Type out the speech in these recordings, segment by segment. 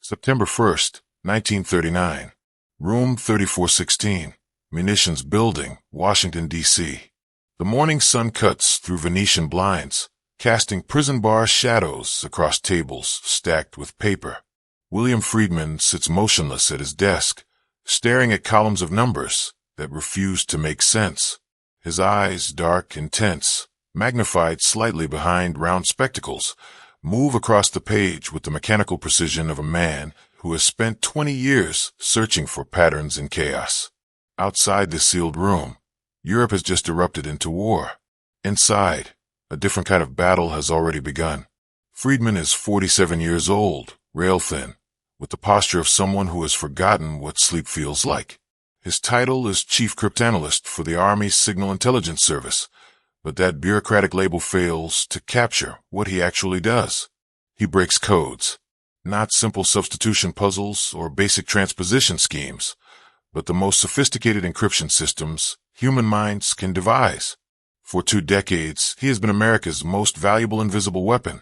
September 1st, 1939. Room 3416. Munitions Building, Washington, D.C. The morning sun cuts through Venetian blinds, casting prison bar shadows across tables stacked with paper. William Friedman sits motionless at his desk, staring at columns of numbers that refuse to make sense. His eyes, dark and tense, magnified slightly behind round spectacles, move across the page with the mechanical precision of a man who has spent 20 years searching for patterns in chaos. Outside this sealed room, Europe has just erupted into war. Inside, a different kind of battle has already begun. Friedman is 47 years old, rail-thin, with the posture of someone who has forgotten what sleep feels like. His title is Chief Cryptanalyst for the Army's Signal Intelligence Service, but that bureaucratic label fails to capture what he actually does. He breaks codes, not simple substitution puzzles or basic transposition schemes, but the most sophisticated encryption systems human minds can devise. For 2 decades, he has been America's most valuable invisible weapon,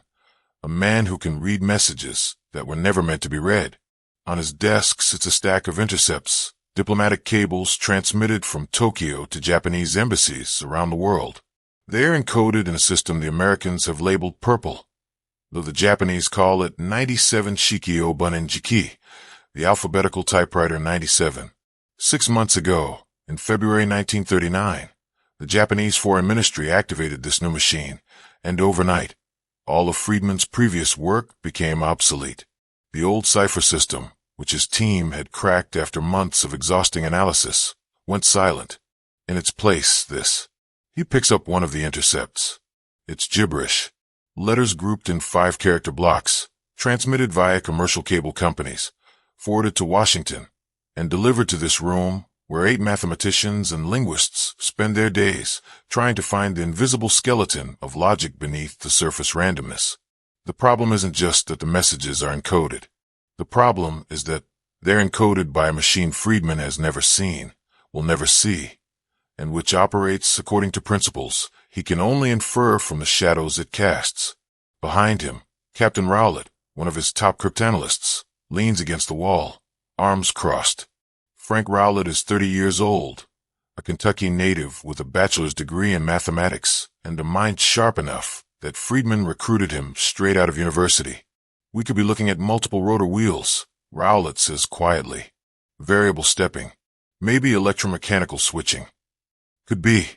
a man who can read messages that were never meant to be read. On his desk sits a stack of intercepts, diplomatic cables transmitted from Tokyo to Japanese embassies around the world. They are encoded in a system the Americans have labeled purple, though the Japanese call it 97 Shikyo Bunenjiki, the alphabetical typewriter 97. 6 months ago, in February 1939, the Japanese Foreign Ministry activated this new machine, and overnight, all of Friedman's previous work became obsolete. The old Cipher system, which his team had cracked after months of exhausting analysis, went silent. In its place, this. He picks up one of the intercepts. It's gibberish. Letters grouped in 5-character blocks, transmitted via commercial cable companies, forwarded to Washington, and delivered to this room where 8 mathematicians and linguists spend their days trying to find the invisible skeleton of logic beneath the surface randomness. The problem isn't just that the messages are encoded. The problem is that they're encoded by a machine Friedman has never seen, will never see, and which operates according to principles he can only infer from the shadows it casts. Behind him, Captain Rowlett, one of his top cryptanalysts, leans against the wall, arms crossed. Frank Rowlett is 30 years old, a Kentucky native with a bachelor's degree in mathematics and a mind sharp enough that Friedman recruited him straight out of university. We could be looking at multiple rotor wheels, Rowlett says quietly. Variable stepping, maybe electromechanical switching. Could be,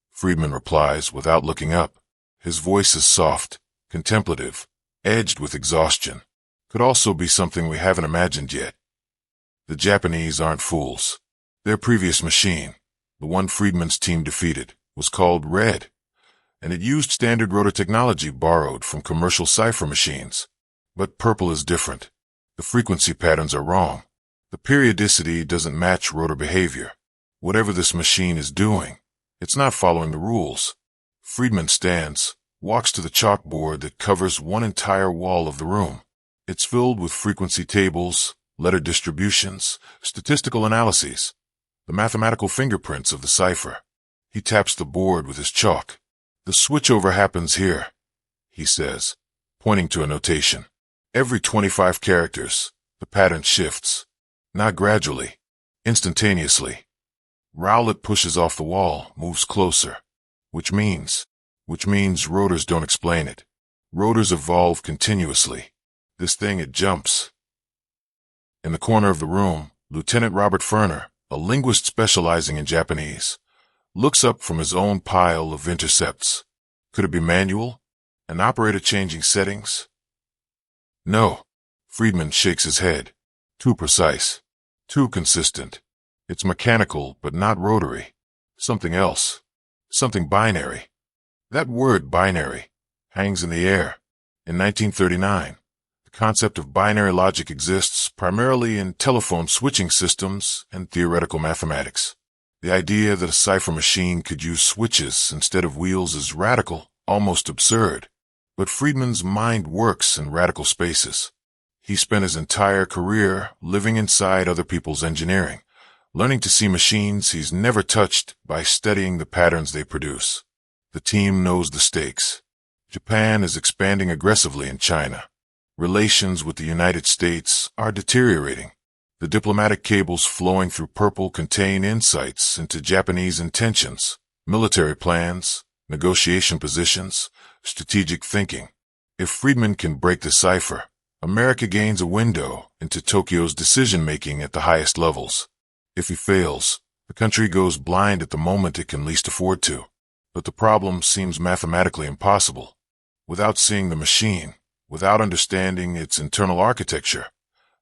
Friedman replies without looking up. His voice is soft, contemplative, edged with exhaustion. Could also be something we haven't imagined yet. The Japanese aren't fools. Their previous machine, the one Friedman's team defeated, was called Red, and it used standard rotor technology borrowed from commercial Cipher machines. But purple is different. The frequency patterns are wrong. The periodicity doesn't match rotor behavior. Whatever this machine is doing, it's not following the rules. Friedman stands, walks to the chalkboard that covers one entire wall of the room. It's filled with frequency tables, letter distributions, statistical analyses, the mathematical fingerprints of the cipher. He taps the board with his chalk. The switchover happens here, he says, pointing to a notation. Every 25 characters, the pattern shifts. Not gradually, instantaneously. Rowlett pushes off the wall, moves closer. Which means rotors don't explain it. Rotors evolve continuously. This thing, it jumps. In the corner of the room, Lieutenant Robert Ferner, a linguist specializing in Japanese, looks up from his own pile of intercepts. Could it be manual? An operator changing settings? No. Friedman shakes his head. Too precise. Too consistent. It's mechanical, but not rotary. Something else. Something binary. That word binary hangs in the air. In 1939, the concept of binary logic exists primarily in telephone switching systems and theoretical mathematics. The idea that a cipher machine could use switches instead of wheels is radical, almost absurd. But Friedman's mind works in radical spaces. He spent his entire career living inside other people's engineering, learning to see machines he's never touched by studying the patterns they produce. The team knows the stakes. Japan is expanding aggressively in China. Relations with the United States are deteriorating. The diplomatic cables flowing through purple contain insights into Japanese intentions, military plans, negotiation positions, strategic thinking. If Friedman can break the cipher, America gains a window into Tokyo's decision-making at the highest levels. If he fails, the country goes blind at the moment it can least afford to. But the problem seems mathematically impossible. Without seeing the machine, without understanding its internal architecture,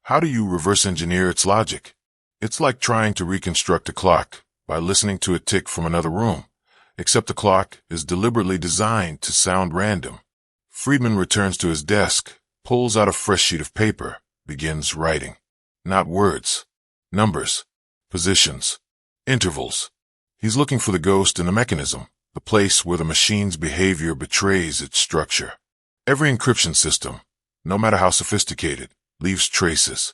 how do you reverse engineer its logic? It's like trying to reconstruct a clock by listening to it tick from another room, except the clock is deliberately designed to sound random. Friedman returns to his desk, pulls out a fresh sheet of paper, begins writing. Not words, numbers, positions, intervals. He's looking for the ghost in the mechanism, the place where the machine's behavior betrays its structure. Every encryption system, no matter how sophisticated, leaves traces.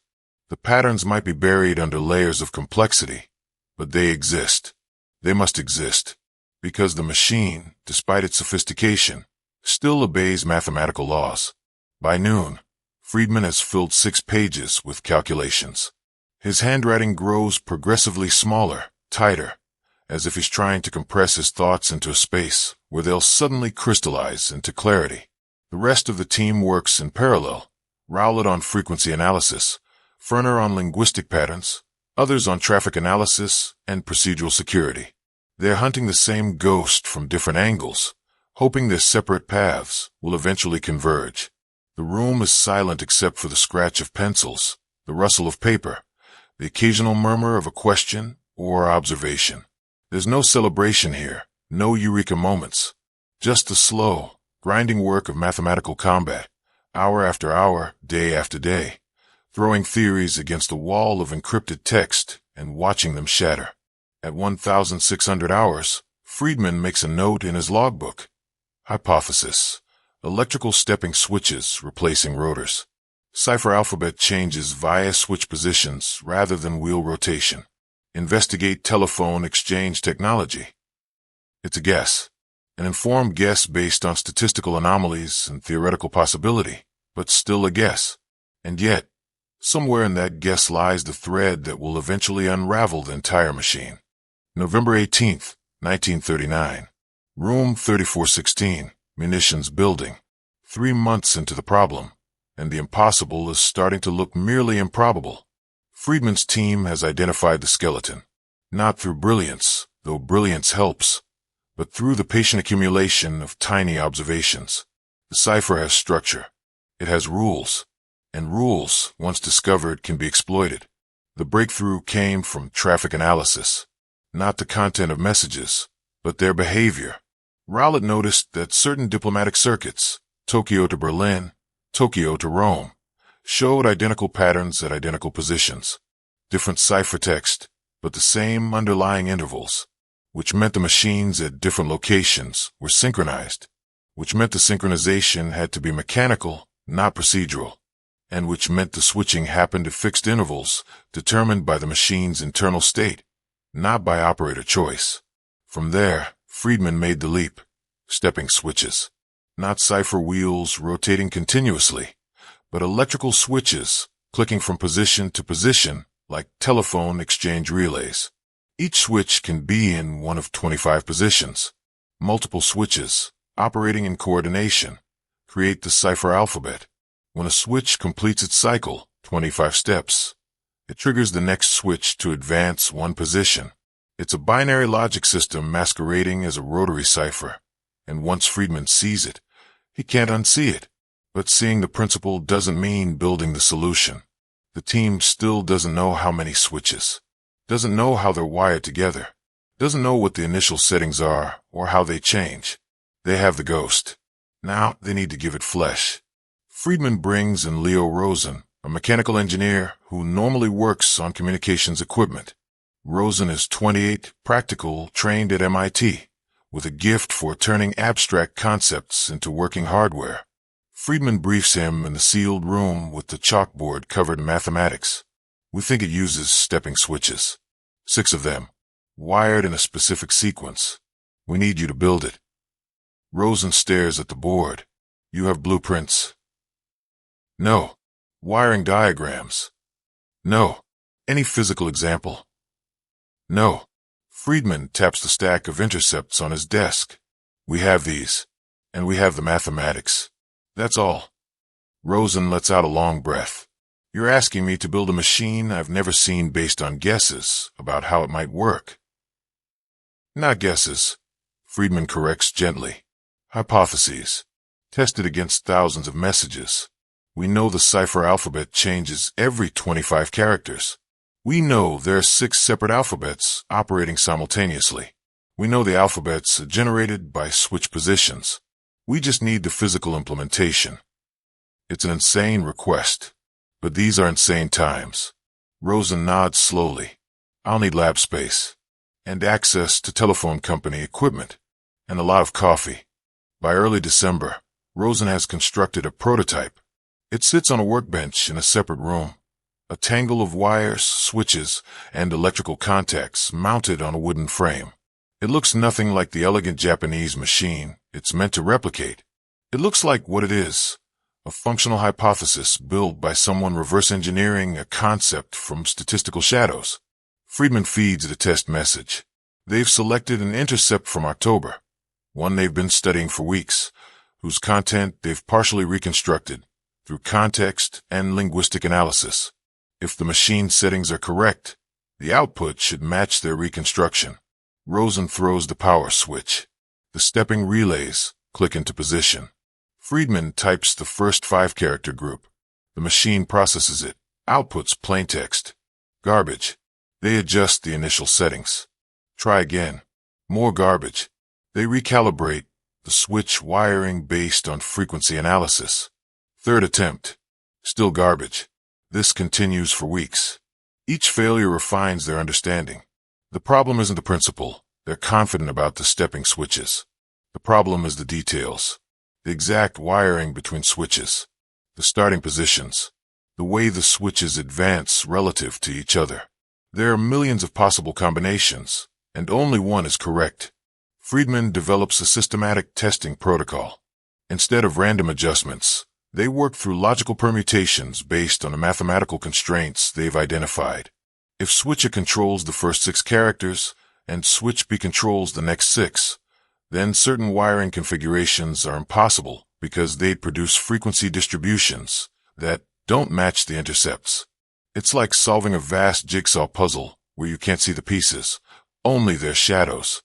The patterns might be buried under layers of complexity, but they exist. They must exist, because the machine, despite its sophistication, still obeys mathematical laws. By noon, Friedman has filled 6 pages with calculations. His handwriting grows progressively smaller, tighter, as if he's trying to compress his thoughts into a space where they'll suddenly crystallize into clarity. The rest of the team works in parallel, Rowlett on frequency analysis, Ferner on linguistic patterns, others on traffic analysis and procedural security. They're hunting the same ghost from different angles, hoping their separate paths will eventually converge. The room is silent except for the scratch of pencils, the rustle of paper, the occasional murmur of a question or observation. There's no celebration here, no eureka moments, just the slow, grinding work of mathematical combat, hour after hour, day after day, throwing theories against the wall of encrypted text and watching them shatter. At 1,600 hours, Friedman makes a note in his logbook. Hypothesis: electrical stepping switches replacing rotors. Cipher alphabet changes via switch positions rather than wheel rotation. Investigate telephone exchange technology. It's a guess, an informed guess based on statistical anomalies and theoretical possibility, but still a guess. And yet, somewhere in that guess lies the thread that will eventually unravel the entire machine. November 18th, 1939. Room 3416, Munitions Building. 3 months into the problem, and the impossible is starting to look merely improbable. Friedman's team has identified the skeleton, not through brilliance, though brilliance helps, but through the patient accumulation of tiny observations. The cipher has structure. It has rules, and rules, once discovered, can be exploited. The breakthrough came from traffic analysis, not the content of messages, but their behavior. Rowlett noticed that certain diplomatic circuits, Tokyo to Berlin, Tokyo to Rome, showed identical patterns at identical positions, different ciphertext, but the same underlying intervals, which meant the machines at different locations were synchronized, which meant the synchronization had to be mechanical, not procedural, and which meant the switching happened at fixed intervals determined by the machine's internal state, not by operator choice. From there, Friedman made the leap, stepping switches, not cipher wheels rotating continuously, but electrical switches clicking from position to position like telephone exchange relays. Each switch can be in one of 25 positions. Multiple switches, operating in coordination, create the cipher alphabet. When a switch completes its cycle, 25 steps, it triggers the next switch to advance 1 position. It's a binary logic system masquerading as a rotary cipher, and once Friedman sees it, he can't unsee it. But seeing the principle doesn't mean building the solution. The team still doesn't know how many switches, doesn't know how they're wired together, doesn't know what the initial settings are or how they change. They have the ghost. Now they need to give it flesh. Friedman brings in Leo Rosen, a mechanical engineer who normally works on communications equipment. Rosen is 28, practical, trained at MIT, with a gift for turning abstract concepts into working hardware. Friedman briefs him in the sealed room with the chalkboard covered in mathematics. We think it uses stepping switches. 6 of them, wired in a specific sequence. We need you to build it. Rosen stares at the board. You have blueprints? No. Wiring diagrams? No. Any physical example? No. Friedman taps the stack of intercepts on his desk. We have these. And we have the mathematics. That's all. Rosen lets out a long breath. You're asking me to build a machine I've never seen based on guesses about how it might work. Not guesses, Friedman corrects gently. Hypotheses, tested against thousands of messages. We know the Cipher alphabet changes every 25 characters. We know there are 6 separate alphabets operating simultaneously. We know the alphabets are generated by switch positions. We just need the physical implementation. It's an insane request, but these are insane times. Rosen nods slowly. I'll need lab space, and access to telephone company equipment, and a lot of coffee. By early December, Rosen has constructed a prototype. It sits on a workbench in a separate room. A tangle of wires, switches, and electrical contacts mounted on a wooden frame. It looks nothing like the elegant Japanese machine it's meant to replicate. It looks like what it is, a functional hypothesis built by someone reverse engineering a concept from statistical shadows. Friedman feeds the test message. They've selected an intercept from October, one they've been studying for weeks, whose content they've partially reconstructed through context and linguistic analysis. If the machine settings are correct, the output should match their reconstruction. Rosen throws the power switch. The stepping relays click into position. Friedman types the first 5-character group. The machine processes it, outputs plain text. Garbage. They adjust the initial settings. Try again. More garbage. They recalibrate the switch wiring based on frequency analysis. Third attempt. Still garbage. This continues for weeks. Each failure refines their understanding. The problem isn't the principle. They're confident about the stepping switches. The problem is the details. The exact wiring between switches. The starting positions. The way the switches advance relative to each other. There are millions of possible combinations, and only one is correct. Friedman develops a systematic testing protocol. Instead of random adjustments, they work through logical permutations based on the mathematical constraints they've identified. If switch A controls the first 6 characters, and switch B controls the next 6, then certain wiring configurations are impossible because they'd produce frequency distributions that don't match the intercepts. It's like solving a vast jigsaw puzzle where you can't see the pieces, only their shadows.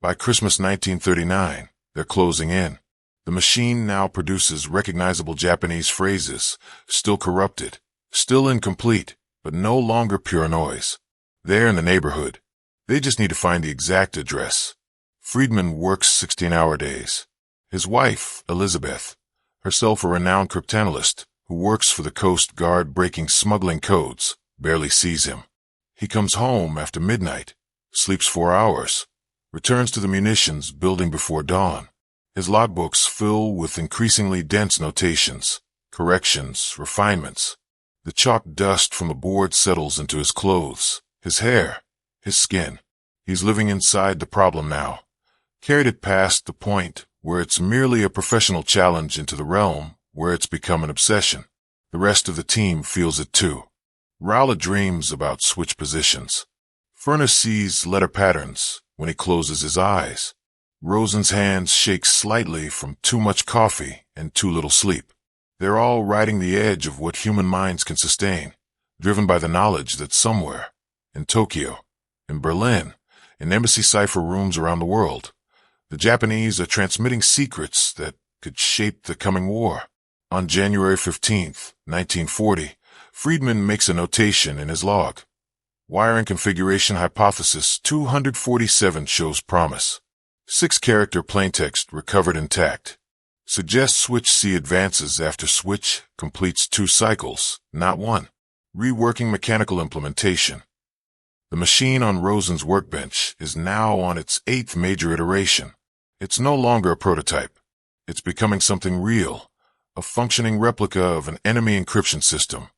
By Christmas 1939, they're closing in. The machine now produces recognizable Japanese phrases, still corrupted, still incomplete, but no longer pure noise. They're in the neighborhood. They just need to find the exact address. Friedman works 16-hour days. His wife, Elizabeth, herself a renowned cryptanalyst who works for the Coast Guard breaking smuggling codes, barely sees him. He comes home after midnight, sleeps 4 hours, returns to the munitions building before dawn. His logbooks fill with increasingly dense notations, corrections, refinements. The chalk dust from the board settles into his clothes, his hair, his skin. He's living inside the problem now, carried it past the point where it's merely a professional challenge into the realm where it's become an obsession. The rest of the team feels it too. Rowlett dreams about switch positions. Furness sees letter patterns when he closes his eyes. Rosen's hands shake slightly from too much coffee and too little sleep. They're all riding the edge of what human minds can sustain, driven by the knowledge that somewhere, in Tokyo, in Berlin, in embassy cipher rooms around the world, the Japanese are transmitting secrets that could shape the coming war. On January 15th, 1940, Friedman makes a notation in his log. Wiring configuration hypothesis 247 shows promise. 6-character plaintext recovered intact. Suggests switch C advances after switch completes 2 cycles, not 1. Reworking mechanical implementation. The machine on Rosen's workbench is now on its 8th major iteration. It's no longer a prototype. It's becoming something real, a functioning replica of an enemy encryption system,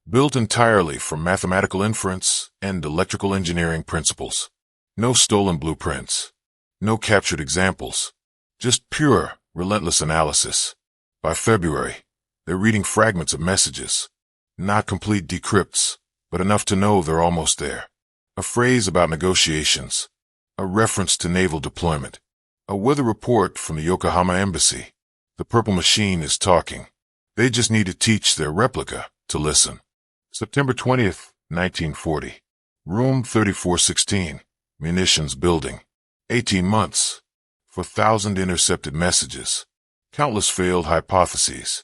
built entirely from mathematical inference and electrical engineering principles. No stolen blueprints. No captured examples. Just pure, relentless analysis. By February, They're reading fragments of messages. Not complete decrypts, but enough to know they're almost there. A phrase about negotiations. A reference to naval deployment. A weather report from the Yokohama embassy. The purple machine is talking. They just need to teach their replica to listen. September 20th, 1940. Room 3416. Munitions building. 18 months. 4,000 intercepted messages. Countless failed hypotheses.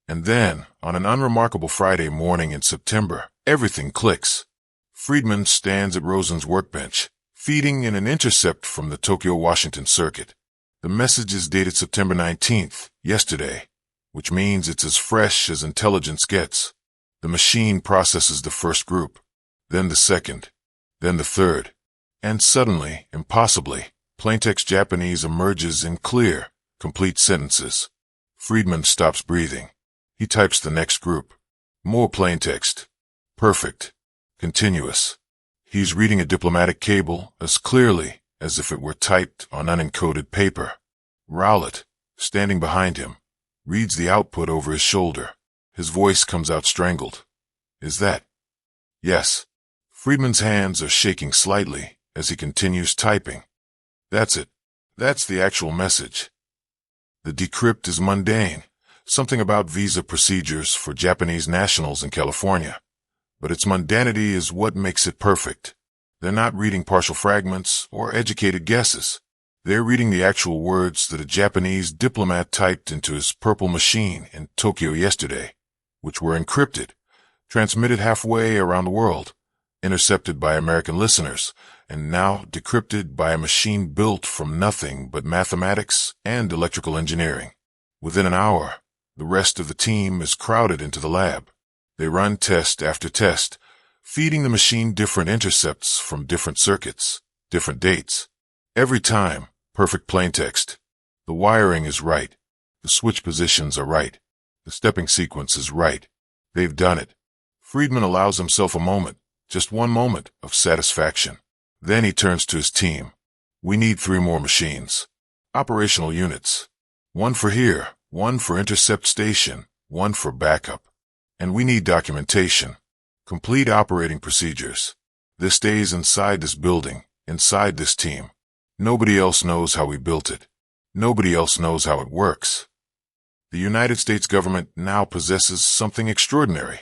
And then, on an unremarkable Friday morning in September, everything clicks. Friedman stands at Rosen's workbench, feeding in an intercept from the Tokyo-Washington circuit. The message is dated September 19th, yesterday, which means it's as fresh as intelligence gets. The machine processes the first group, then the second, then the third, and suddenly, impossibly, plaintext Japanese emerges in clear, complete sentences. Friedman stops breathing. He types the next group. More plaintext. Perfect. Continuous. He's reading a diplomatic cable as clearly as if it were typed on unencoded paper. Rowlett, standing behind him, reads the output over his shoulder. His voice comes out strangled. Is that? Yes. Friedman's hands are shaking slightly as he continues typing. That's it. That's the actual message. The decrypt is mundane, something about visa procedures for Japanese nationals in California. But its mundanity is what makes it perfect. They're not reading partial fragments or educated guesses. They're reading the actual words that a Japanese diplomat typed into his purple machine in Tokyo yesterday, which were encrypted, transmitted halfway around the world, intercepted by American listeners, and now decrypted by a machine built from nothing but mathematics and electrical engineering. Within an hour, the rest of the team is crowded into the lab. They run test after test, feeding the machine different intercepts from different circuits, different dates. Every time, perfect plaintext. The wiring is right. The switch positions are right. The stepping sequence is right. They've done it. Friedman allows himself a moment, just one moment, of satisfaction. Then he turns to his team. We need 3 more machines. Operational units. 1 for here, 1 for intercept station, 1 for backup. And we need documentation. Complete operating procedures. This stays inside this building, inside this team. Nobody else knows how we built it. Nobody else knows how it works. The United States government now possesses something extraordinary.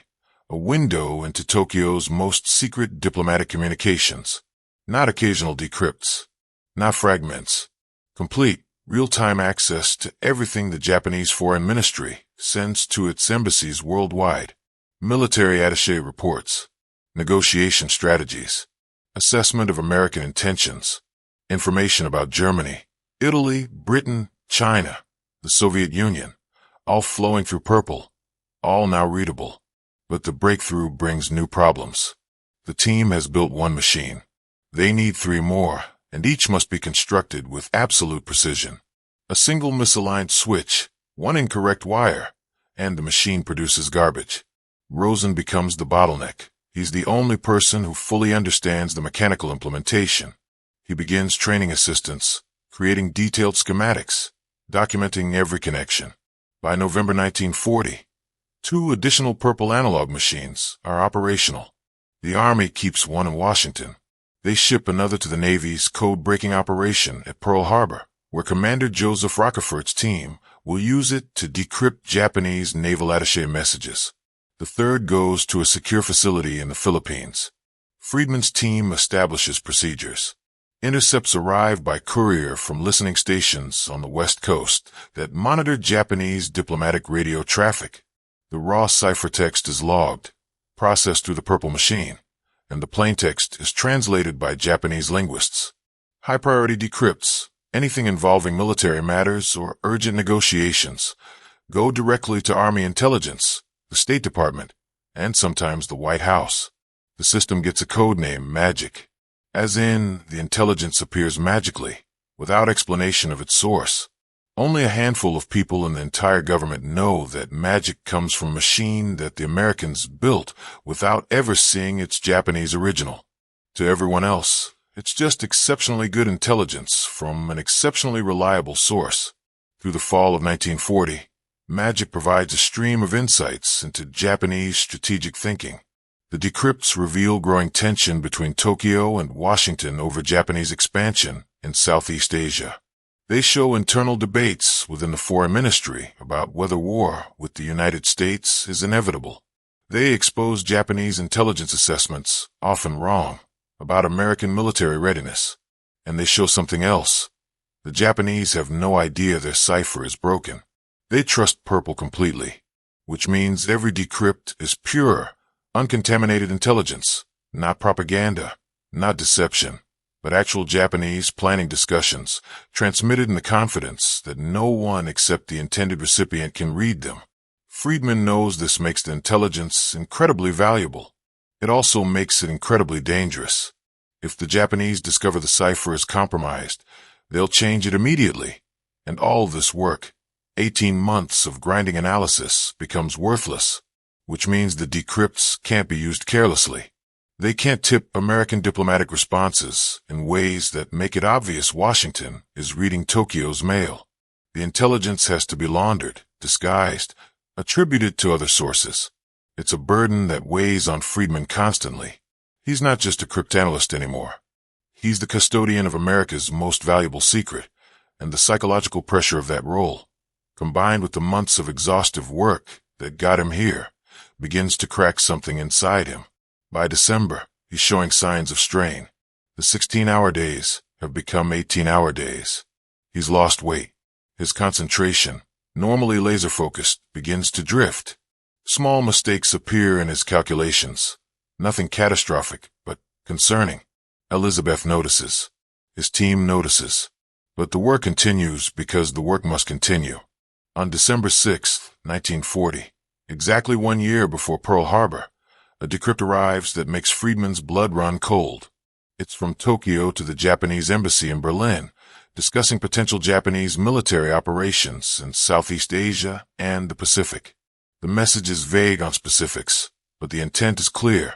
A window into Tokyo's most secret diplomatic communications. Not occasional decrypts. Not fragments. Complete, real-time access to everything the Japanese Foreign Ministry sends to its embassies worldwide. Military attaché reports. Negotiation strategies. Assessment of American intentions. Information about Germany, Italy, Britain, China, the Soviet Union, all flowing through purple, all now readable. But the breakthrough brings new problems. The team has built 1 machine. They need 3 more, and each must be constructed with absolute precision. A single misaligned switch, 1 incorrect wire, and the machine produces garbage. Rosen becomes the bottleneck. He's the only person who fully understands the mechanical implementation. He begins training assistants, creating detailed schematics, documenting every connection. By November 1940, 2 additional purple analog machines are operational. The Army keeps 1 in Washington. They ship another to the Navy's code-breaking operation at Pearl Harbor, where Commander Joseph Rockefeller's team will use it to decrypt Japanese naval attaché messages. The third goes to a secure facility in the Philippines. Friedman's team establishes procedures. Intercepts arrive by courier from listening stations on the West Coast that monitor Japanese diplomatic radio traffic. The raw ciphertext is logged, processed through the purple machine, and the plaintext is translated by Japanese linguists. High-priority decrypts, anything involving military matters or urgent negotiations, go directly to Army intelligence, the State Department, and sometimes the White House. The system gets a code name, Magic. As in, the intelligence appears magically, without explanation of its source. Only a handful of people in the entire government know that magic comes from a machine that the Americans built without ever seeing its Japanese original. To everyone else, it's just exceptionally good intelligence from an exceptionally reliable source. Through the fall of 1940, Magic provides a stream of insights into Japanese strategic thinking. The decrypts reveal growing tension between Tokyo and Washington over Japanese expansion in Southeast Asia. They show internal debates within the foreign ministry about whether war with the United States is inevitable. They expose Japanese intelligence assessments, often wrong, about American military readiness. And they show something else. The Japanese have no idea their cipher is broken. They trust purple completely, which means every decrypt is pure, uncontaminated intelligence, not propaganda, not deception, but actual Japanese planning discussions, transmitted in the confidence that no one except the intended recipient can read them. Friedman knows this makes the intelligence incredibly valuable. It also makes it incredibly dangerous. If the Japanese discover the cipher is compromised, they'll change it immediately, and all this work, 18 months of grinding analysis, becomes worthless, which means the decrypts can't be used carelessly. They can't tip American diplomatic responses in ways that make it obvious Washington is reading Tokyo's mail. The intelligence has to be laundered, disguised, attributed to other sources. It's a burden that weighs on Friedman constantly. He's not just a cryptanalyst anymore. He's the custodian of America's most valuable secret, and the psychological pressure of that role, combined with the months of exhaustive work that got him here, begins to crack something inside him. By December, he's showing signs of strain. The 16-hour days have become 18-hour days. He's lost weight. His concentration, normally laser-focused, begins to drift. Small mistakes appear in his calculations. Nothing catastrophic, but concerning. Elizabeth notices. His team notices. But the work continues because the work must continue. On December 6, 1940, exactly 1 year before Pearl Harbor, a decrypt arrives that makes Friedman's blood run cold. It's from Tokyo to the Japanese embassy in Berlin, discussing potential Japanese military operations in Southeast Asia and the Pacific. The message is vague on specifics, but the intent is clear.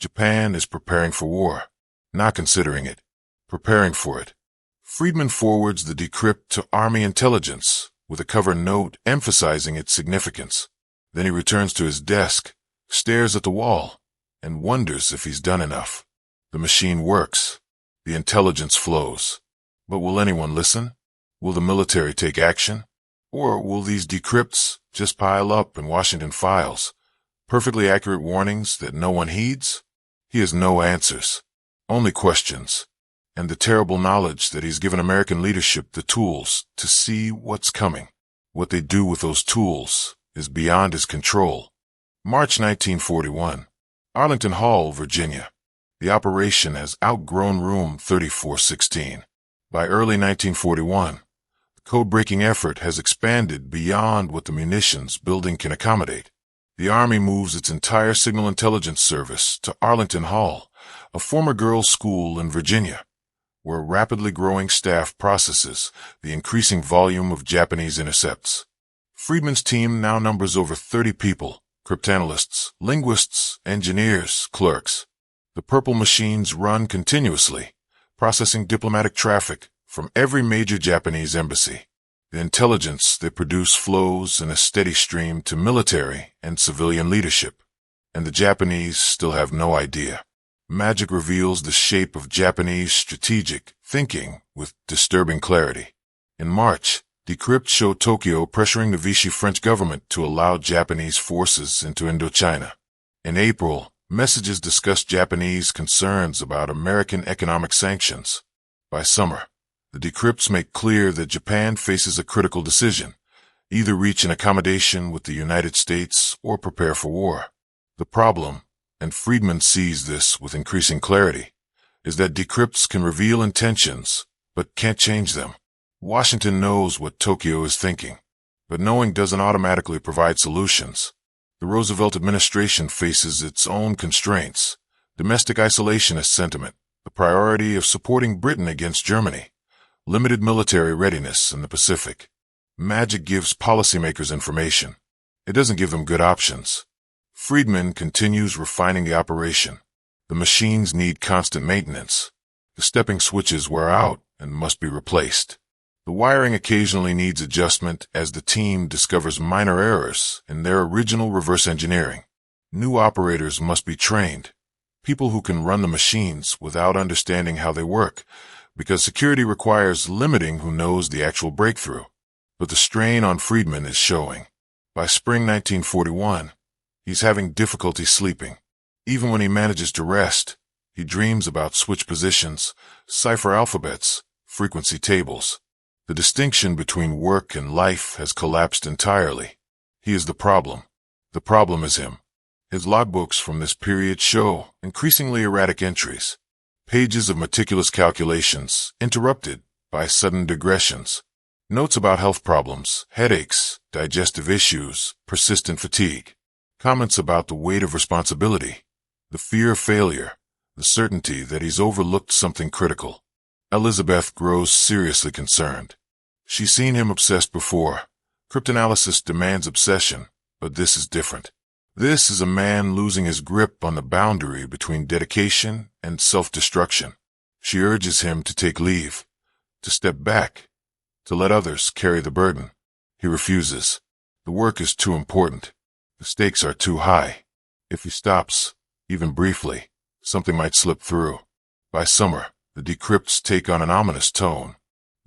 Japan is preparing for war, not considering it, preparing for it. Friedman forwards the decrypt to Army intelligence with a cover note emphasizing its significance. Then he returns to his desk, stares at the wall, and wonders if he's done enough. The machine works. The intelligence flows. But will anyone listen? Will the military take action? Or will these decrypts just pile up in Washington files? Perfectly accurate warnings that no one heeds? He has no answers, only questions, and the terrible knowledge that he's given American leadership the tools to see what's coming. What they do with those tools is beyond his control. March 1941, Arlington Hall, Virginia. The operation has outgrown room 3416. By early 1941, the code-breaking effort has expanded beyond what the munitions building can accommodate. The Army moves its entire signal intelligence service to Arlington Hall, a former girls' school in Virginia, where a rapidly growing staff processes the increasing volume of Japanese intercepts. Friedman's team now numbers over 30 people, cryptanalysts, linguists, engineers, clerks. The purple machines run continuously, processing diplomatic traffic from every major Japanese embassy. The intelligence they produce flows in a steady stream to military and civilian leadership, and the Japanese still have no idea. Magic reveals the shape of Japanese strategic thinking with disturbing clarity. In March, decrypts show Tokyo pressuring the Vichy French government to allow Japanese forces into Indochina. In April, messages discuss Japanese concerns about American economic sanctions. By summer, the decrypts make clear that Japan faces a critical decision: either reach an accommodation with the United States or prepare for war. The problem, and Friedman sees this with increasing clarity, is that decrypts can reveal intentions, but can't change them. Washington knows what Tokyo is thinking, but knowing doesn't automatically provide solutions. The Roosevelt administration faces its own constraints: domestic isolationist sentiment, the priority of supporting Britain against Germany, limited military readiness in the Pacific. Magic gives policymakers information. It doesn't give them good options. Friedman continues refining the operation. The machines need constant maintenance. The stepping switches wear out and must be replaced. The wiring occasionally needs adjustment as the team discovers minor errors in their original reverse engineering. New operators must be trained, people who can run the machines without understanding how they work, because security requires limiting who knows the actual breakthrough. But the strain on Friedman is showing. By spring 1941, he's having difficulty sleeping. Even when he manages to rest, he dreams about switch positions, cipher alphabets, frequency tables. The distinction between work and life has collapsed entirely. He is the problem. The problem is him. His logbooks from this period show increasingly erratic entries, pages of meticulous calculations interrupted by sudden digressions, notes about health problems, headaches, digestive issues, persistent fatigue, comments about the weight of responsibility, the fear of failure, the certainty that he's overlooked something critical. Elizabeth grows seriously concerned. She's seen him obsessed before. Cryptanalysis demands obsession, but this is different. This is a man losing his grip on the boundary between dedication and self-destruction. She urges him to take leave, to step back, to let others carry the burden. He refuses. The work is too important. The stakes are too high. If he stops, even briefly, something might slip through. By summer, the decrypts take on an ominous tone.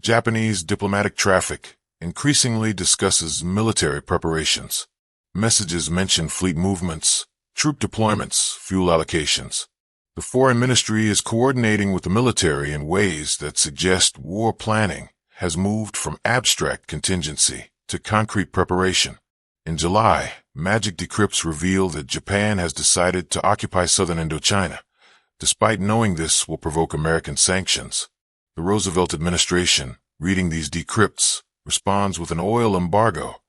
Japanese diplomatic traffic increasingly discusses military preparations. Messages mention fleet movements, troop deployments, fuel allocations. The foreign ministry is coordinating with the military in ways that suggest war planning has moved from abstract contingency to concrete preparation. In July, magic decrypts reveal that Japan has decided to occupy southern Indochina, despite knowing this will provoke American sanctions. The Roosevelt administration, reading these decrypts, responds with an oil embargo,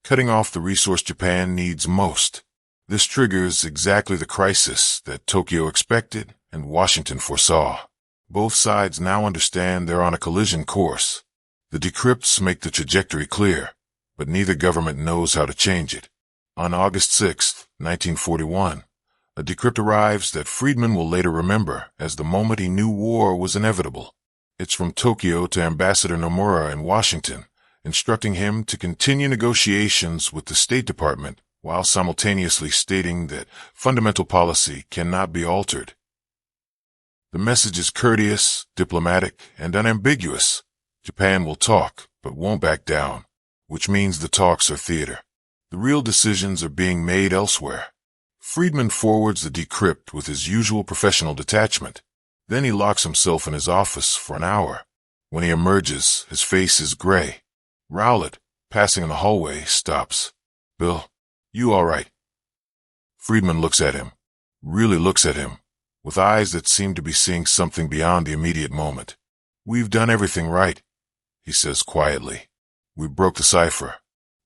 cutting off the resource Japan needs most. This triggers exactly the crisis that Tokyo expected and Washington foresaw. Both sides now understand they're on a collision course. The decrypts make the trajectory clear, but neither government knows how to change it. On August 6, 1941, a decrypt arrives that Friedman will later remember as the moment he knew war was inevitable. It's from Tokyo to Ambassador Nomura in Washington, instructing him to continue negotiations with the State Department while simultaneously stating that fundamental policy cannot be altered. The message is courteous, diplomatic, and unambiguous. Japan will talk, but won't back down, which means the talks are theater. The real decisions are being made elsewhere. Friedman forwards the decrypt with his usual professional detachment. Then he locks himself in his office for an hour. When he emerges, his face is gray. Rowlett, passing in the hallway, stops. "Bill, you all right?" Friedman looks at him, really looks at him, with eyes that seem to be seeing something beyond the immediate moment. "We've done everything right," he says quietly. "We broke the cipher.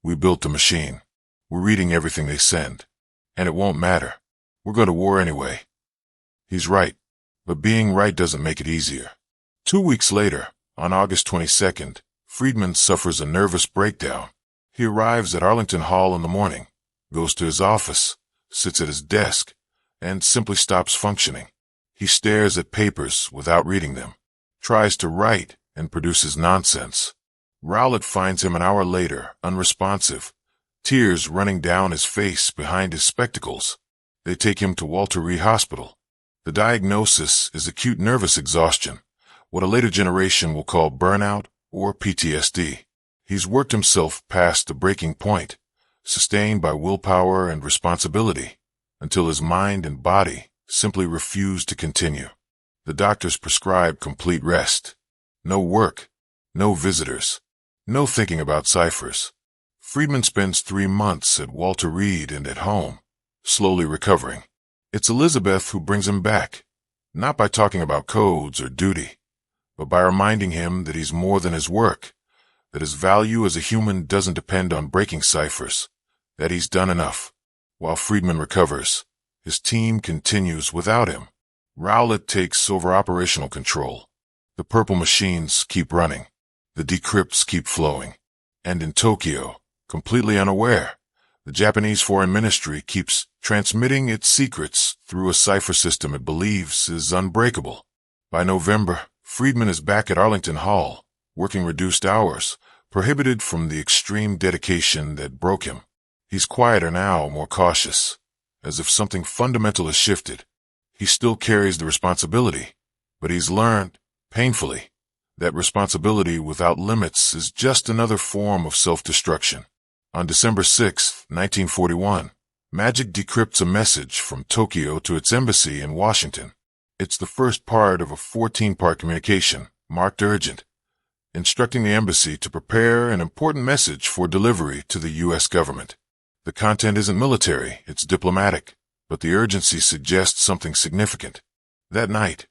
We built the machine. We're reading everything they send. And it won't matter. We're going to war anyway." He's right, but being right doesn't make it easier. 2 weeks later, on August 22nd, Friedman suffers a nervous breakdown. He arrives at Arlington Hall in the morning, goes to his office, sits at his desk, and simply stops functioning. He stares at papers without reading them, tries to write, and produces nonsense. Rowlett finds him an hour later, unresponsive, tears running down his face behind his spectacles. They take him to Walter Reed Hospital. The diagnosis is acute nervous exhaustion, what a later generation will call burnout or PTSD. He's worked himself past the breaking point, sustained by willpower and responsibility, until his mind and body simply refuse to continue. The doctors prescribe complete rest. No work, no visitors, no thinking about ciphers. Friedman spends 3 months at Walter Reed and at home, slowly recovering. It's Elizabeth who brings him back, not by talking about codes or duty, but by reminding him that he's more than his work, that his value as a human doesn't depend on breaking ciphers, that he's done enough. While Friedman recovers, his team continues without him. Rowlett takes over operational control. The purple machines keep running. The decrypts keep flowing. And in Tokyo, completely unaware, the Japanese Foreign Ministry keeps transmitting its secrets through a cipher system it believes is unbreakable. By November, Friedman is back at Arlington Hall, working reduced hours, prohibited from the extreme dedication that broke him. He's quieter now, more cautious, as if something fundamental has shifted. He still carries the responsibility, but he's learned, painfully, that responsibility without limits is just another form of self-destruction. On December 6, 1941, Magic decrypts a message from Tokyo to its embassy in Washington. It's the first part of a 14-part communication, marked urgent, instructing the embassy to prepare an important message for delivery to the U.S. government. The content isn't military, it's diplomatic, but the urgency suggests something significant. That night,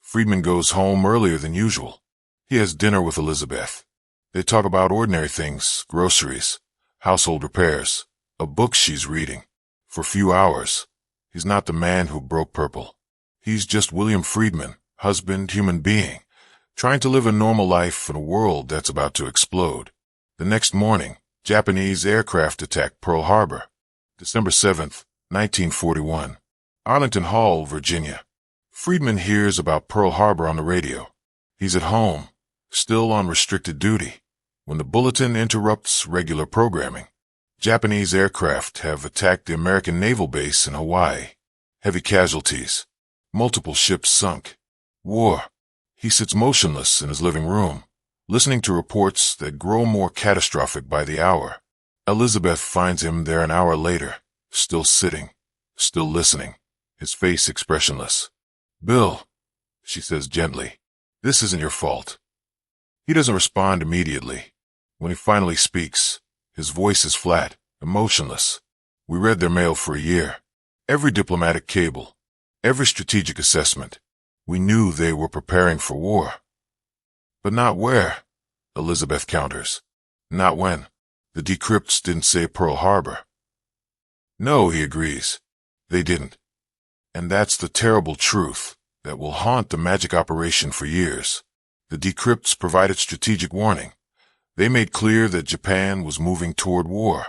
Friedman goes home earlier than usual. He has dinner with Elizabeth. They talk about ordinary things, groceries, household repairs, a book she's reading. For a few hours, he's not the man who broke purple. He's just William Friedman, husband, human being, trying to live a normal life in a world that's about to explode. The next morning, Japanese aircraft attacked Pearl Harbor. December 7th, 1941. Arlington Hall, Virginia. Friedman hears about Pearl Harbor on the radio. He's at home, still on restricted duty, when the bulletin interrupts regular programming. Japanese aircraft have attacked the American naval base in Hawaii. Heavy casualties. Multiple ships sunk. War. He sits motionless in his living room, listening to reports that grow more catastrophic by the hour. Elizabeth finds him there an hour later, still sitting, still listening, his face expressionless. "Bill," she says gently, "this isn't your fault." He doesn't respond immediately. When he finally speaks, his voice is flat, emotionless. "We read their mail for a year. Every diplomatic cable, every strategic assessment. We knew they were preparing for war." "But not where," Elizabeth counters. "Not when. The decrypts didn't say Pearl Harbor." "No," he agrees. "They didn't. And that's the terrible truth that will haunt the magic operation for years. The decrypts provided strategic warning. They made clear that Japan was moving toward war,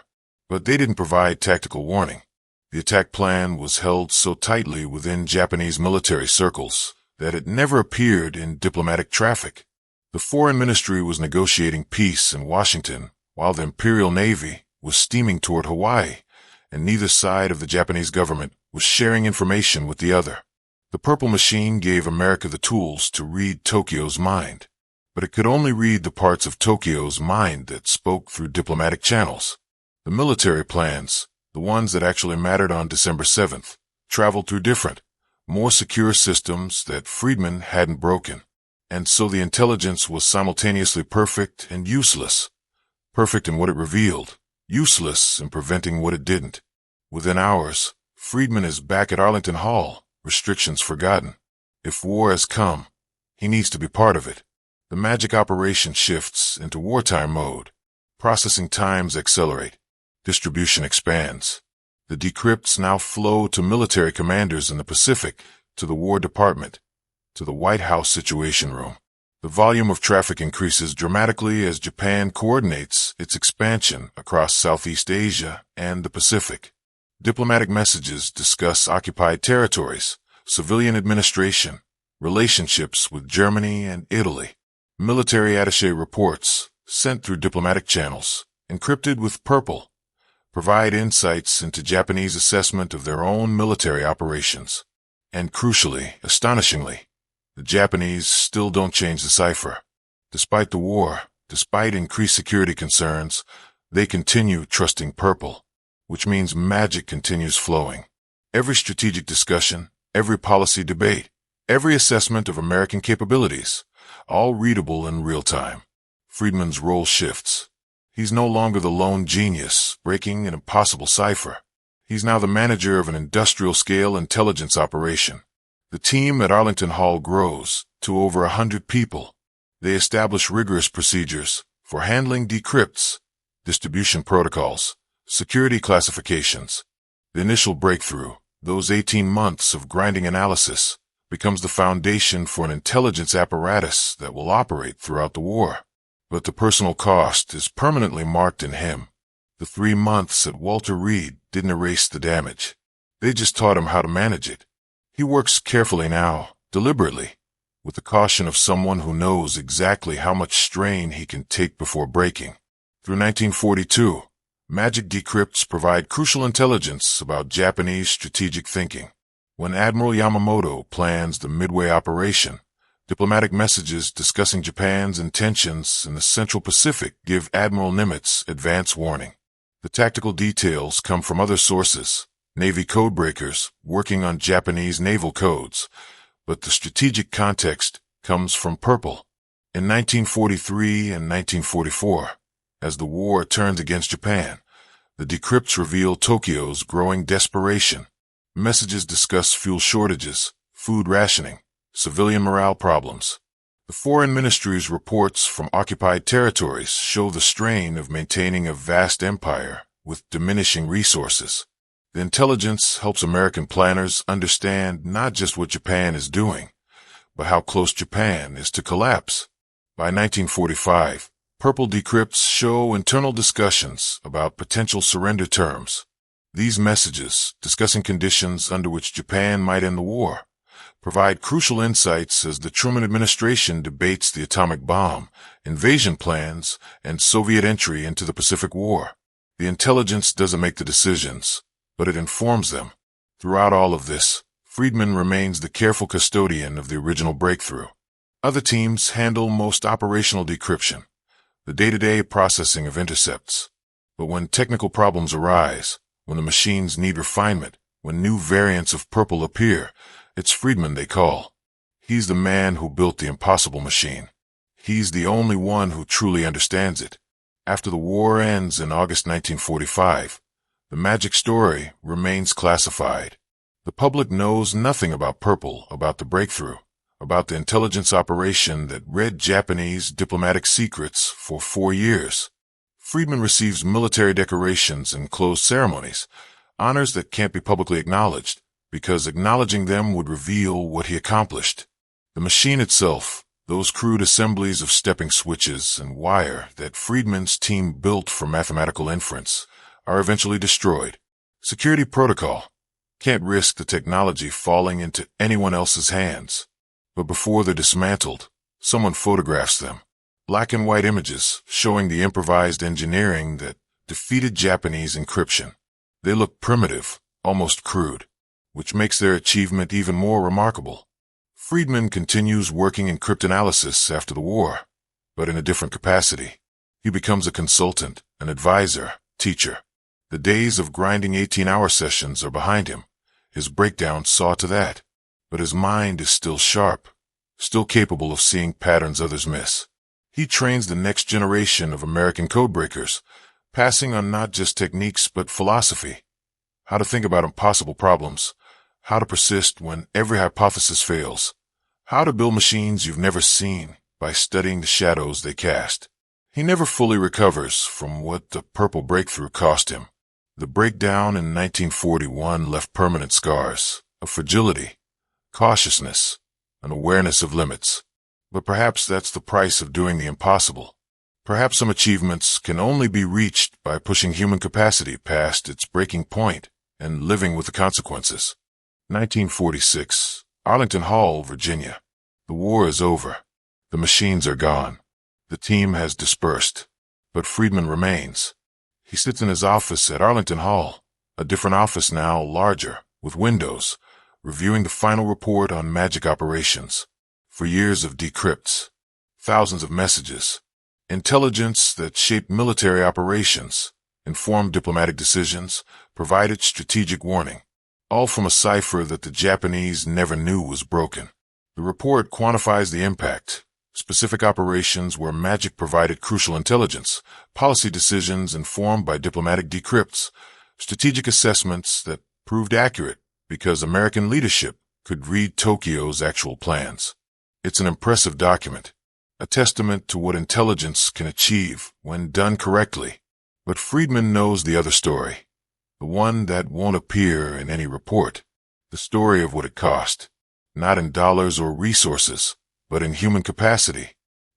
but they didn't provide tactical warning. The attack plan was held so tightly within Japanese military circles that it never appeared in diplomatic traffic. The Foreign Ministry was negotiating peace in Washington while the Imperial Navy was steaming toward Hawaii, and neither side of the Japanese government was sharing information with the other. The Purple Machine gave America the tools to read Tokyo's mind, but it could only read the parts of Tokyo's mind that spoke through diplomatic channels. The military plans, the ones that actually mattered on December 7th, traveled through different, more secure systems that Friedman hadn't broken. And so the intelligence was simultaneously perfect and useless. Perfect in what it revealed, useless in preventing what it didn't. Within hours, Friedman is back at Arlington Hall, restrictions forgotten. If war has come, he needs to be part of it. The magic operation shifts into wartime mode. Processing times accelerate. Distribution expands. The decrypts now flow to military commanders in the Pacific, to the War Department, to the White House Situation Room. The volume of traffic increases dramatically as Japan coordinates its expansion across Southeast Asia and the Pacific. Diplomatic messages discuss occupied territories, civilian administration, relationships with Germany and Italy. Military attaché reports, sent through diplomatic channels, encrypted with purple, provide insights into Japanese assessment of their own military operations. And crucially, astonishingly, the Japanese still don't change the cipher. Despite the war, despite increased security concerns, they continue trusting purple, which means magic continues flowing. Every strategic discussion, every policy debate, every assessment of American capabilities, all readable in real time. Friedman's role shifts. He's no longer the lone genius breaking an impossible cipher. He's now the manager of an industrial-scale intelligence operation. The team at Arlington Hall grows to over 100 people. They establish rigorous procedures for handling decrypts, distribution protocols, security classifications. The initial breakthrough, those 18 months of grinding analysis, becomes the foundation for an intelligence apparatus that will operate throughout the war. But the personal cost is permanently marked in him. The 3 months at Walter Reed didn't erase the damage. They just taught him how to manage it. He works carefully now, deliberately, with the caution of someone who knows exactly how much strain he can take before breaking. Through 1942, magic decrypts provide crucial intelligence about Japanese strategic thinking. When Admiral Yamamoto plans the Midway operation, diplomatic messages discussing Japan's intentions in the Central Pacific give Admiral Nimitz advance warning. The tactical details come from other sources, Navy codebreakers working on Japanese naval codes, but the strategic context comes from Purple. In 1943 and 1944, as the war turns against Japan, the decrypts reveal Tokyo's growing desperation. Messages discuss fuel shortages, food rationing, civilian morale problems. The Foreign Ministry's reports from occupied territories show the strain of maintaining a vast empire with diminishing resources. The intelligence helps American planners understand not just what Japan is doing, but how close Japan is to collapse. By 1945, Purple decrypts show internal discussions about potential surrender terms. These messages, discussing conditions under which Japan might end the war, provide crucial insights as the Truman administration debates the atomic bomb, invasion plans, and Soviet entry into the Pacific War. The intelligence doesn't make the decisions, but it informs them. Throughout all of this, Friedman remains the careful custodian of the original breakthrough. Other teams handle most operational decryption, the day-to-day processing of intercepts. But when technical problems arise, when the machines need refinement, when new variants of Purple appear, it's Friedman they call. He's the man who built the impossible machine. He's the only one who truly understands it. After the war ends in August 1945, the magic story remains classified. The public knows nothing about Purple, about the breakthrough, about the intelligence operation that read Japanese diplomatic secrets for 4 years. Friedman receives military decorations and closed ceremonies, honors that can't be publicly acknowledged, because acknowledging them would reveal what he accomplished. The machine itself, those crude assemblies of stepping switches and wire that Friedman's team built for mathematical inference, are eventually destroyed. Security protocol. Can't risk the technology falling into anyone else's hands. But before they're dismantled, someone photographs them. Black and white images showing the improvised engineering that defeated Japanese encryption. They look primitive, almost crude, which makes their achievement even more remarkable. Friedman continues working in cryptanalysis after the war, but in a different capacity. He becomes a consultant, an advisor, teacher. The days of grinding 18-hour sessions are behind him. His breakdowns saw to that. But his mind is still sharp, still capable of seeing patterns others miss. He trains the next generation of American codebreakers, passing on not just techniques but philosophy. How to think about impossible problems, how to persist when every hypothesis fails, how to build machines you've never seen by studying the shadows they cast. He never fully recovers from what the Purple breakthrough cost him. The breakdown in 1941 left permanent scars of fragility, cautiousness, an awareness of limits. But perhaps that's the price of doing the impossible. Perhaps some achievements can only be reached by pushing human capacity past its breaking point and living with the consequences. 1946, Arlington Hall, Virginia. The war is over. The machines are gone. The team has dispersed. But Friedman remains. He sits in his office at Arlington Hall, a different office now, larger, with windows, reviewing the final report on magic operations. For years of decrypts, thousands of messages, intelligence that shaped military operations, informed diplomatic decisions, provided strategic warning, all from a cipher that the Japanese never knew was broken. The report quantifies the impact, specific operations where magic provided crucial intelligence, policy decisions informed by diplomatic decrypts, strategic assessments that proved accurate because American leadership could read Tokyo's actual plans. It's an impressive document, a testament to what intelligence can achieve when done correctly. But Friedman knows the other story, the one that won't appear in any report, the story of what it cost, not in dollars or resources, but in human capacity,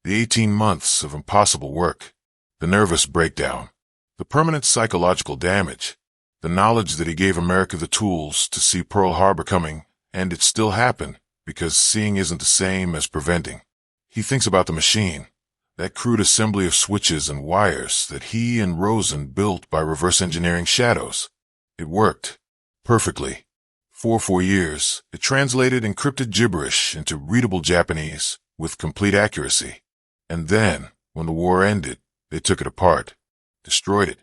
the 18 months of impossible work, the nervous breakdown, the permanent psychological damage, the knowledge that he gave America the tools to see Pearl Harbor coming, and it still happened, because seeing isn't the same as preventing. He thinks about the machine, that crude assembly of switches and wires that he and Rosen built by reverse engineering shadows. It worked. Perfectly. For 4 years, it translated encrypted gibberish into readable Japanese with complete accuracy. And then, when the war ended, they took it apart, destroyed it,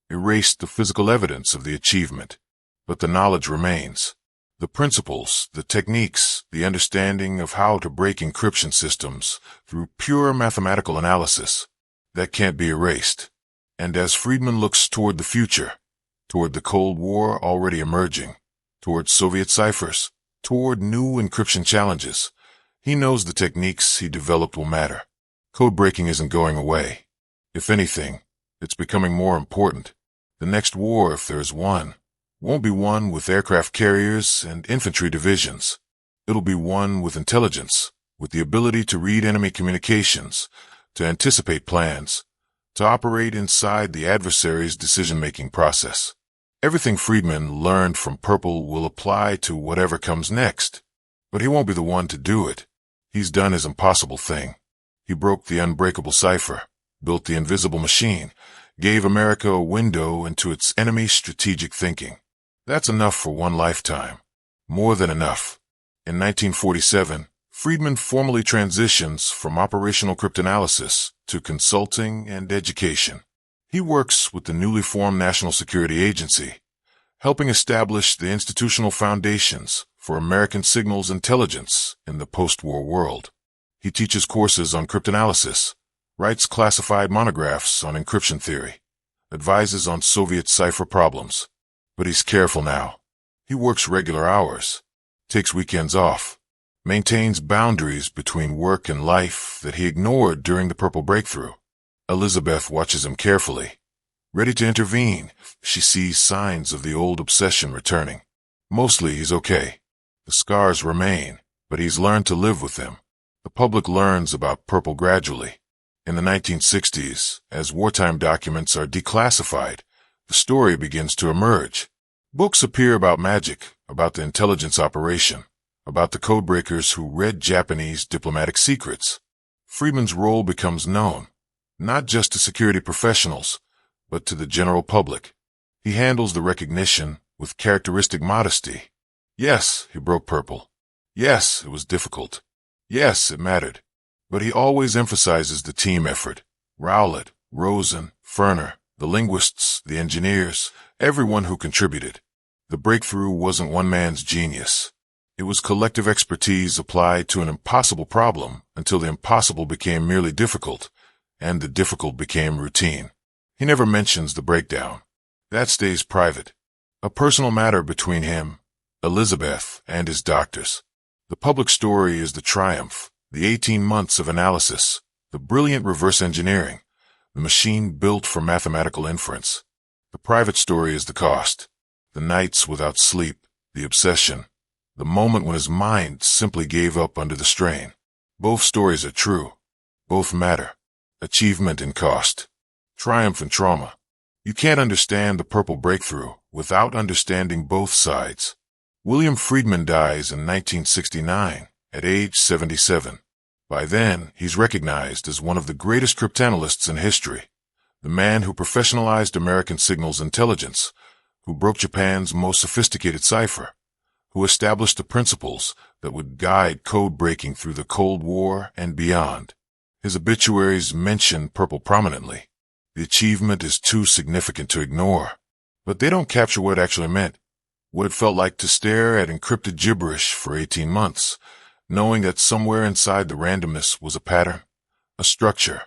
erased the physical evidence of the achievement. But the knowledge remains. The principles, the techniques, the understanding of how to break encryption systems through pure mathematical analysis, that can't be erased. And as Friedman looks toward the future, toward the Cold War already emerging, toward Soviet ciphers, toward new encryption challenges, he knows the techniques he developed will matter. Code breaking isn't going away. If anything, it's becoming more important. The next war, if there's one, won't be one with aircraft carriers and infantry divisions. It'll be one with intelligence, with the ability to read enemy communications, to anticipate plans, to operate inside the adversary's decision-making process. Everything Friedman learned from Purple will apply to whatever comes next, but he won't be the one to do it. He's done his impossible thing. He broke the unbreakable cipher, built the invisible machine, gave America a window into its enemy's strategic thinking. That's enough for one lifetime. More than enough. In 1947, Friedman formally transitions from operational cryptanalysis to consulting and education. He works with the newly formed National Security Agency, helping establish the institutional foundations for American signals intelligence in the post-war world. He teaches courses on cryptanalysis, writes classified monographs on encryption theory, advises on Soviet cipher problems. But he's careful now. He works regular hours, takes weekends off, maintains boundaries between work and life that he ignored during the Purple breakthrough. Elizabeth watches him carefully. Ready to intervene, she sees signs of the old obsession returning. Mostly he's okay. The scars remain, but he's learned to live with them. The public learns about Purple gradually. In the 1960s, as wartime documents are declassified, the story begins to emerge. Books appear about magic, about the intelligence operation, about the codebreakers who read Japanese diplomatic secrets. Friedman's role becomes known, not just to security professionals, but to the general public. He handles the recognition with characteristic modesty. Yes, he broke Purple. Yes, it was difficult. Yes, it mattered. But he always emphasizes the team effort. Rowlett, Rosen, Ferner, the linguists, the engineers, everyone who contributed. The breakthrough wasn't one man's genius. It was collective expertise applied to an impossible problem until the impossible became merely difficult, and the difficult became routine. He never mentions the breakdown. That stays private. A personal matter between him, Elizabeth, and his doctors. The public story is the triumph, the 18 months of analysis, the brilliant reverse engineering, the machine built for mathematical inference. The private story is the cost, the nights without sleep, the obsession, the moment when his mind simply gave up under the strain. Both stories are true. Both matter. Achievement and cost. Triumph and trauma. You can't understand the Purple breakthrough without understanding both sides. William Friedman dies in 1969 at age 77. By then, he's recognized as one of the greatest cryptanalysts in history, the man who professionalized American signals intelligence, who broke Japan's most sophisticated cipher, who established the principles that would guide code breaking through the Cold War and beyond. His obituaries mention Purple prominently. The achievement is too significant to ignore, but they don't capture what it actually meant, what it felt like to stare at encrypted gibberish for 18 months, knowing that somewhere inside the randomness was a pattern, a structure,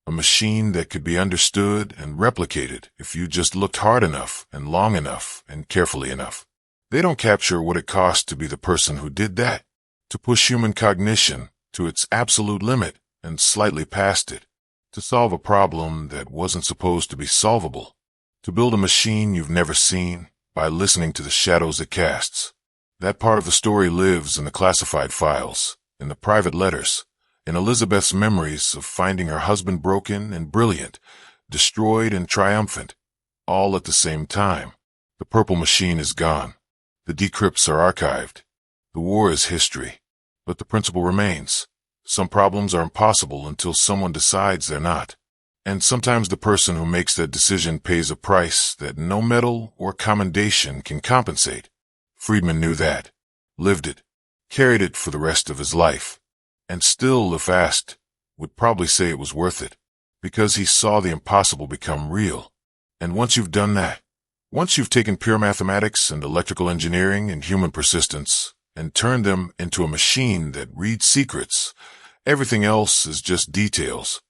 a machine that could be understood and replicated if you just looked hard enough and long enough and carefully enough. They don't capture what it cost to be the person who did that, to push human cognition to its absolute limit and slightly past it, to solve a problem that wasn't supposed to be solvable, to build a machine you've never seen by listening to the shadows it casts. That part of the story lives in the classified files, in the private letters, in Elizabeth's memories of finding her husband broken and brilliant, destroyed and triumphant, all at the same time. The Purple machine is gone. The decrypts are archived. The war is history. But the principle remains. Some problems are impossible until someone decides they're not. And sometimes the person who makes that decision pays a price that no medal or commendation can compensate. Friedman knew that, lived it, carried it for the rest of his life, and still, if asked, would probably say it was worth it, because he saw the impossible become real. And once you've done that, once you've taken pure mathematics and electrical engineering and human persistence and turned them into a machine that reads secrets, everything else is just details.